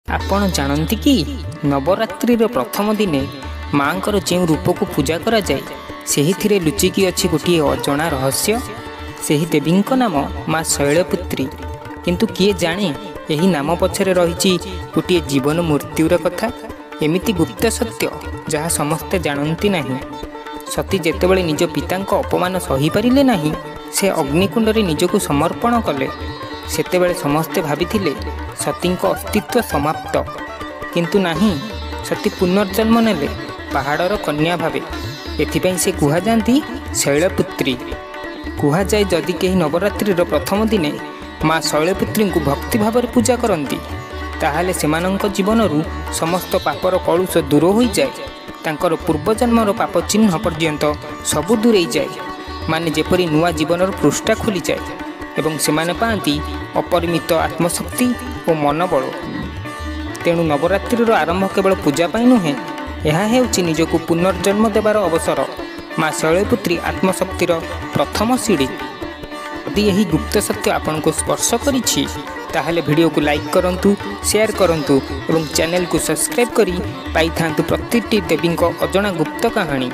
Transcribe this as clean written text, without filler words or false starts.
आपण जानती कि नवरात्रिर प्रथम दिने माँकर जो रूप को पूजा करा जाए से लुचिकी अच्छी गोटे अजଣା रहस्य। से देवी नाम माँ शैलपुत्री। किंतु किए जाने यही नाम पछरे रही गोटे जीवन मृत्युर कथा। एमिति गुप्त सत्य जहाँ समस्ते जानती नहीं। सती जेतेबेले निज पिता अपमान सही पारिले नहीं, से अग्निकुंड निजको समर्पण कले। सेतेबेले समस्ते भाविथिले सतीଙ୍କ अस्तित्व समाप्त, किंतु नहीं, सती पुनर्जन्म नेले पहाड़र कन्या भावे। एथिपाई से कुहा जाती शैलपुत्री। कुहा जाए जदि केही नवरात्रिर प्रथम दिने माँ शैलपुत्री को भक्ति भाव पूजा करती ताहाले सेमानंक जीवनरू समस्त पापर कलुष दूर हो जाए। तांकर पूर्वजन्मर पाप चिन्ह पर्यंत सबू दूरे जाए। माने जेपरी नुआ जीवनर पृष्ठा खोली जाए एवं सेमाने पाती अपरिमित आत्मशक्ति और मनबल। तेणु नवरात्रिर आरंभ केवल पूजा पाई नुहे, यह हेउची निजको पुनर्जन्म देवार अवसर। माँ शैलपुत्री आत्मशक्तिर प्रथम सीढ़ी। यदि यही गुप्त सत्य आपन को स्पर्श करिछि ताहले वीडियो को लाइक करंतु, शेयर करंतु एवं चैनल को सब्सक्राइब करी पाई थांतु प्रतिटी देवी अजଣା गुप्त कहानी।